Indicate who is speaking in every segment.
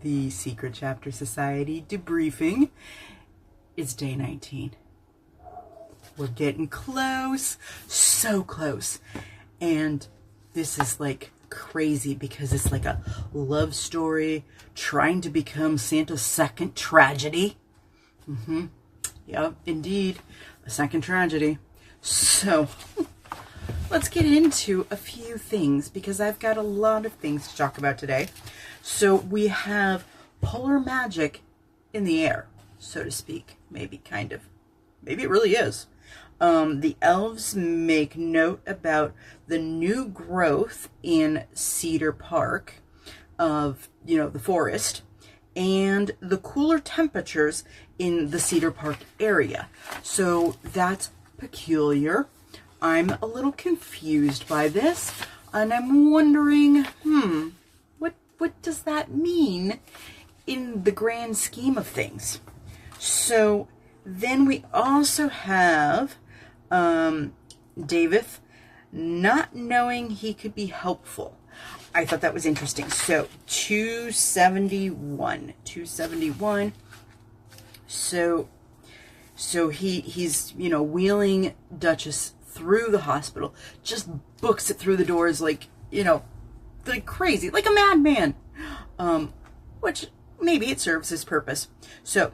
Speaker 1: the Secret Chapter Society debriefing. It's day 19. We're getting close, so close. And this is like crazy because it's like a love story trying to become Santa's second tragedy. Yep, indeed, a second tragedy. So let's get into a few things because I've got a lot of things to talk about today. So we have polar magic in the air, so to speak. Maybe kind of. Maybe it really is. The elves make note about the new growth in Cedar Park of, the forest, and the cooler temperatures in the Cedar Park area. So that's peculiar. I'm a little confused by this, and I'm wondering, what does that mean in the grand scheme of things? So then we also have David not knowing he could be helpful. I thought that was interesting. So 271. So he's wheeling Duchess through the hospital, just books it through the doors like crazy, like a madman. Which maybe it serves his purpose. So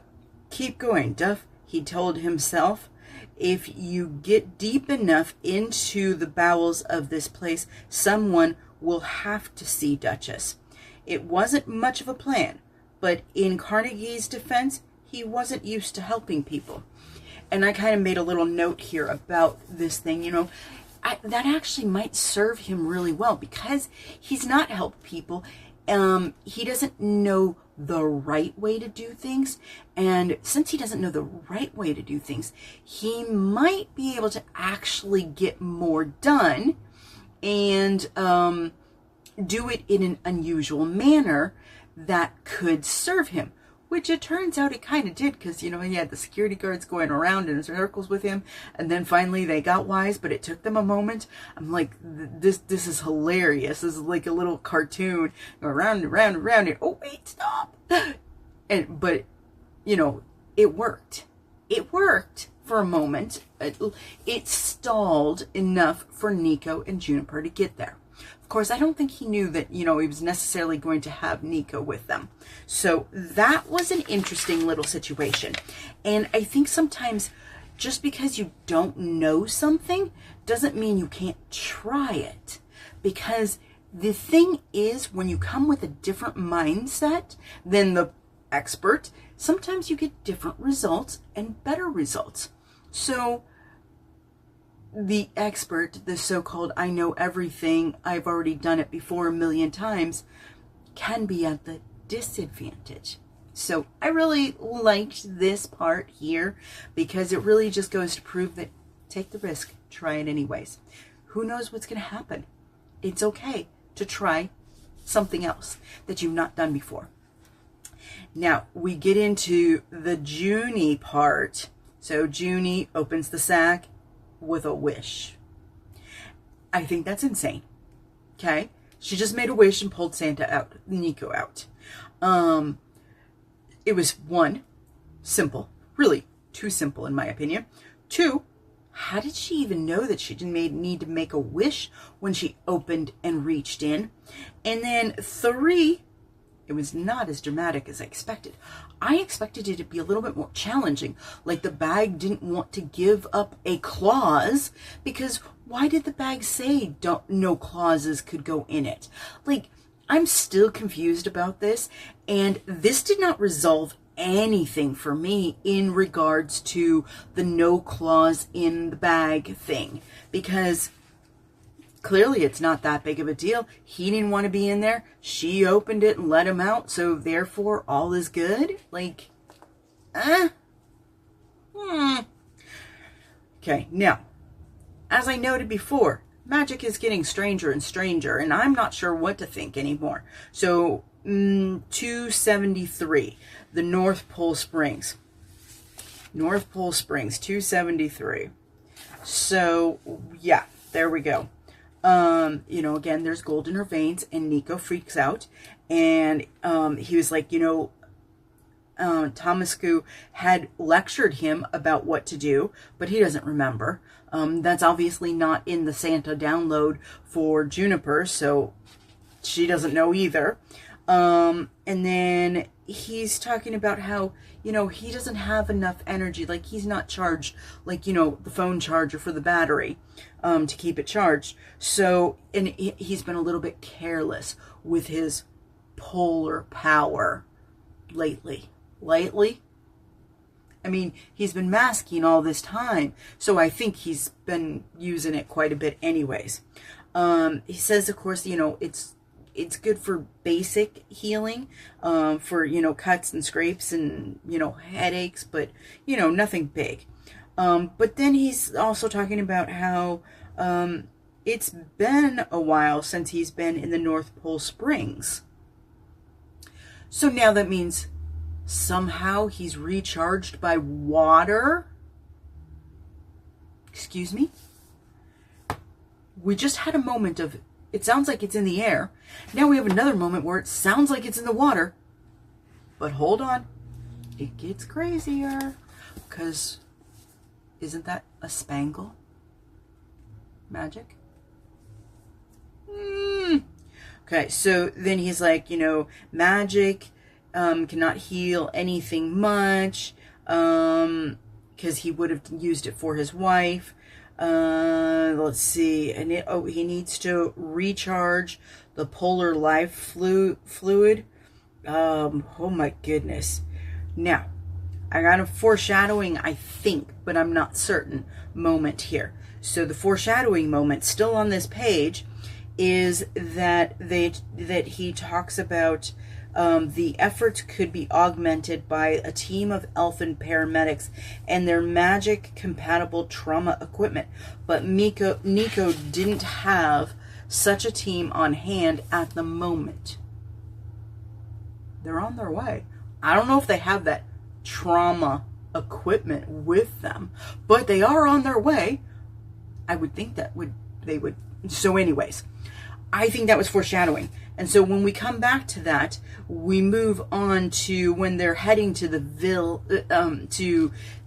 Speaker 1: keep going, Duff. He told himself, if you get deep enough into the bowels of this place, someone will have to see Duchess. It wasn't much of a plan, but in Carnegie's defense, he wasn't used to helping people. And I kind of made a little note here about this thing, that actually might serve him really well because he's not helped people. He doesn't know the right way to do things. And since he doesn't know the right way to do things, he might be able to actually get more done and do it in an unusual manner that could serve him. Which it turns out it kind of did because, he had the security guards going around in circles with him. And then finally they got wise, but it took them a moment. I'm like, this is hilarious. This is like a little cartoon. Go around and around and around. And, oh, wait, stop. But it worked. It worked for a moment. It stalled enough for Nico and Juniper to get there. Of course, I don't think he knew that, he was necessarily going to have Nico with them. So that was an interesting little situation. And I think sometimes just because you don't know something doesn't mean you can't try it. Because the thing is, when you come with a different mindset than the expert, sometimes you get different results and better results. So the expert, the so-called I know everything, I've already done it before a million times, can be at the disadvantage. So I really liked this part here because it really just goes to prove that take the risk, try it anyways. Who knows what's going to happen? It's okay to try something else that you've not done before. Now we get into the Junie part. So Junie opens the sack with a wish. I think that's insane. Okay? She just made a wish and pulled Nico out. It was one, simple. Really, too simple in my opinion. Two, how did she even know that she didn't need to make a wish when she opened and reached in? And then three, it was not as dramatic as I expected. I expected it to be a little bit more challenging. Like the bag didn't want to give up a clause because why did the bag say no clauses could go in it? Like, I'm still confused about this, and this did not resolve anything for me in regards to the no clause in the bag thing because clearly it's not that big of a deal. He didn't want to be in there. She opened it and let him out. So therefore all is good. Like, Okay, now, as I noted before, magic is getting stranger and stranger, and I'm not sure what to think anymore. So, 273, the North Pole Springs. North Pole Springs, 273. So, yeah, there we go. You know, again, there's gold in her veins, and Nico freaks out. And he was like, you know, Tomascu had lectured him about what to do, but he doesn't remember. That's obviously not in the Santa download for Juniper, so she doesn't know either. And then he's talking about how, you know, he doesn't have enough energy, like he's not charged, like, you know, the phone charger for the battery, to keep it charged. So, and he's been a little bit careless with his polar power lately. I mean, he's been masking all this time, so I think he's been using it quite a bit anyways. He says, of course, you know, it's good for basic healing, for, you know, cuts and scrapes and, you know, headaches, but, you know, nothing big. But then he's also talking about how it's been a while since he's been in the North Pole Springs. So now that means somehow he's recharged by water. Excuse me? We just had a moment of, it sounds like it's in the air. Now we have another moment where it sounds like it's in the water. But hold on. It gets crazier. Because isn't that a spangle? Magic? Okay, so then he's like, you know, magic cannot heal anything much, because he would have used it for his wife. Let's see, and he needs to recharge the polar life fluid. Oh my goodness. Now, I got a foreshadowing, I think, but I'm not certain, moment here. So the foreshadowing moment still on this page is that he talks about the efforts could be augmented by a team of elfin paramedics and their magic compatible trauma equipment. But Nico didn't have such a team on hand at the moment. They're on their way. I don't know if they have that trauma equipment with them, but they are on their way. I would think that they would. So anyways, I think that was foreshadowing. And so when we come back to that, we move on to when they're heading to the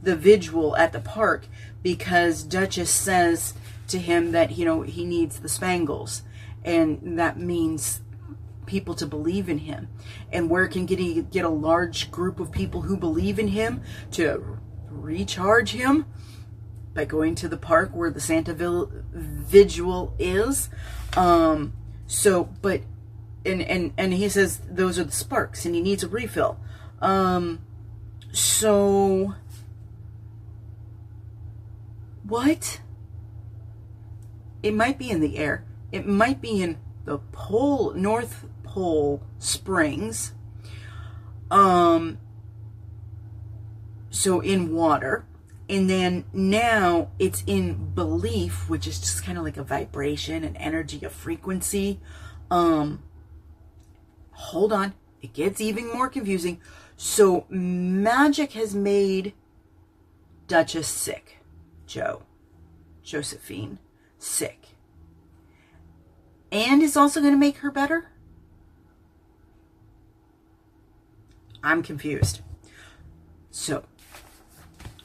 Speaker 1: vigil at the park, because Duchess says to him that, you know, he needs the spangles, and that means people to believe in him. And where can he get a large group of people who believe in him to recharge him? By going to the park where the Santa vigil is. So, but, and he says those are the sparks and he needs a refill. So, what? It might be in the air. It might be in the North Pole Springs. So in water. And then now it's in belief, which is just kind of like a vibration, an energy, a frequency. Hold on. It gets even more confusing. So magic has made Duchess sick. Josephine sick. And is also going to make her better? I'm confused. So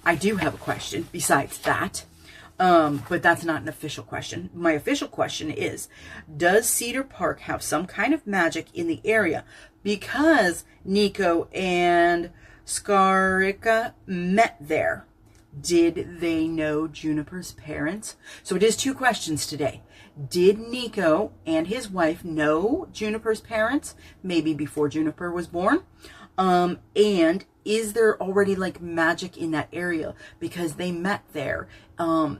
Speaker 1: I do have a question besides that, but that's not an official question. My official question is, does Cedar Park have some kind of magic in the area? Because Nico and Sarika met there. Did they know Juniper's parents? So it is two questions today. Did Nico and his wife know Juniper's parents? Maybe before Juniper was born. And is there already like magic in that area because they met there?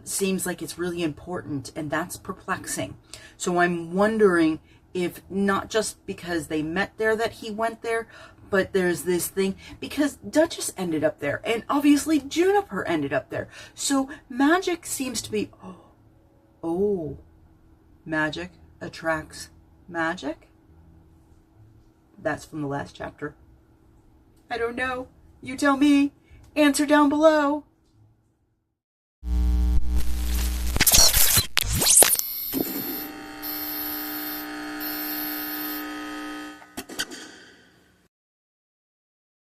Speaker 1: Seems like it's really important, and that's perplexing. So I'm wondering if not just because they met there that he went there, but there's this thing because Duchess ended up there and obviously Juniper ended up there. So magic seems to be, oh, magic attracts magic. That's from the last chapter. I don't know. You tell me. Answer down below.